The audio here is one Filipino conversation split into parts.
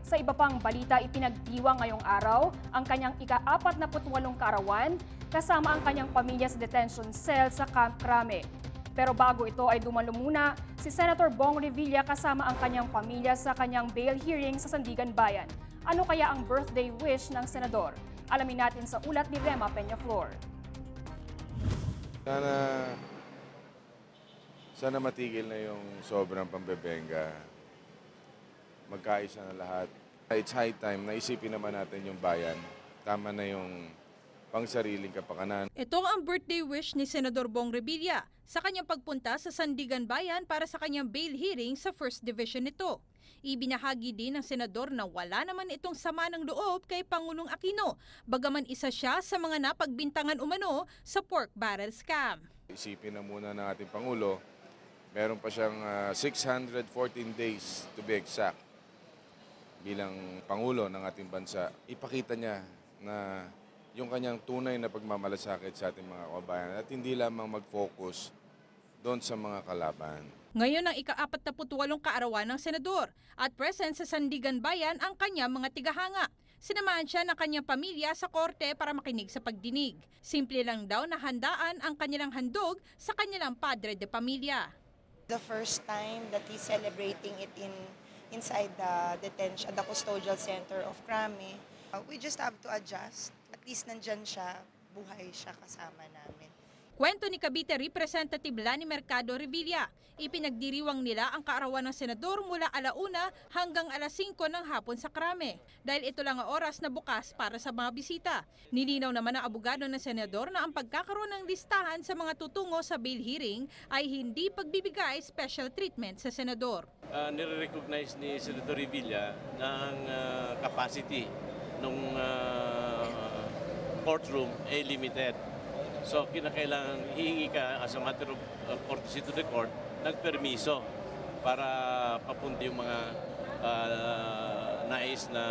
Sa iba pang balita, ipinagdiwang ngayong araw ang kanyang ika-48 kaarawan kasama ang kanyang pamilya sa detention cell sa Camp Crame. Pero bago ito ay dumalo muna si Senator Bong Revilla kasama ang kanyang pamilya sa kanyang bail hearing sa Sandigan Bayan. Ano kaya ang birthday wish ng senador? Alamin natin sa ulat ni Rema Peñaflor. Sana matigil na yung sobrang pambebenga. Magkaisa na lahat. It's high time na isipin naman natin yung bayan. Tama na yung pangsariling kapakanan. Ito ang birthday wish ni Senador Bong Revilla sa kanyang pagpunta sa Sandigan Bayan para sa kanyang bail hearing sa First Division nito. Ibinahagi din ng senador na wala naman itong sama ng loob kay Pangulong Aquino, bagaman isa siya sa mga napagbintangan umano sa pork barrel scam. Isipin na muna ng ating Pangulo, meron pa siyang 614 days to be exact bilang Pangulo ng ating bansa. Ipakita niya na yung kanyang tunay na pagmamalasakit sa ating mga kababayan at hindi lamang mag-focus doon sa mga kalaban. Ngayon ang ika-48 kaarawan ng senador at present sa Sandigan Bayan ang kanyang mga tigahanga. Sinamahan siya ng kanyang pamilya sa korte para makinig sa pagdinig. Simple lang daw na handaan ang kanilang handog sa kanilang padre de pamilya. The first time that he's celebrating it inside the detention, the custodial center of Crame, we just have to adjust. At least nandyan siya, buhay siya kasama namin. Kwento ni Cavite Representative Lani Mercado Revilla, ipinagdiriwang nila ang kaarawan ng senador mula 1:00 hanggang 5:00 ng hapon sa Crame dahil ito lang ang oras na bukas para sa mga bisita. Nilinaw naman ng abogado ng senador na ang pagkakaroon ng listahan sa mga tutungo sa bail hearing ay hindi pagbibigay special treatment sa senador. Nire-recognize ni Senator Revilla na ang capacity ng courtroom ay limited. So, kinakailangan hihingi ka as a matter of courtesy to the court ng permiso para papunta yung mga nais na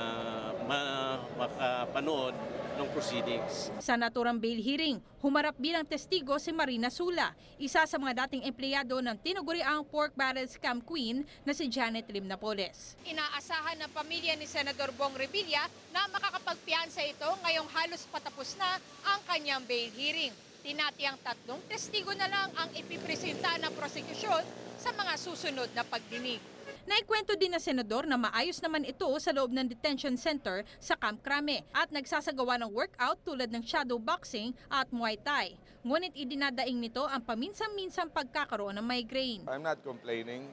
makapanood ng proceedings. Sa naturang bail hearing, humarap bilang testigo si Marina Sula, isa sa mga dating empleyado ng tinuguriang pork barrel scam queen na si Janet Lim Napoles. Inaasahan ng pamilya ni Senador Bong Revilla na makakapagpiansa ito ngayong halos patapos na ang kanyang bail hearing. Tinatiyang 3 testigo na lang ang ipipresenta ng prosekusyon sa mga susunod na pagdinig. Naikwento din ng senador na maayos naman ito sa loob ng detention center sa Camp Crame at nagsasagawa ng workout tulad ng shadow boxing at Muay Thai. Ngunit idinadaing nito ang paminsan-minsang pagkakaroon ng migraine. I'm not complaining.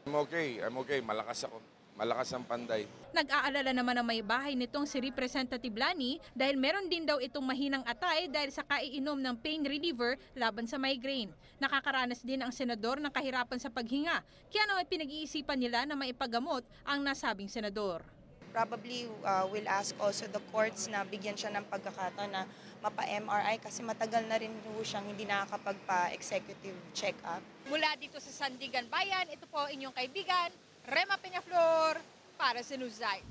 I'm okay. Malakas ako. Malakas ang panday. Nag-aalala naman ang may bahay nitong si Representative Lani dahil meron din daw itong mahinang atay dahil sa kaiinom ng pain reliever laban sa migraine. Nakakaranas din ang senador ng kahirapan sa paghinga, kaya naman pinag-iisipan nila na maipagamot ang nasabing senador. Probably we'll ask also the courts na bigyan siya ng pagkakataon na mapa-MRI kasi matagal na rin po siyang hindi nakakapagpa-executive check-up. Mula dito sa Sandigan Bayan, ito po inyong kaibigan, Rema Peñaflor para sa Newsline.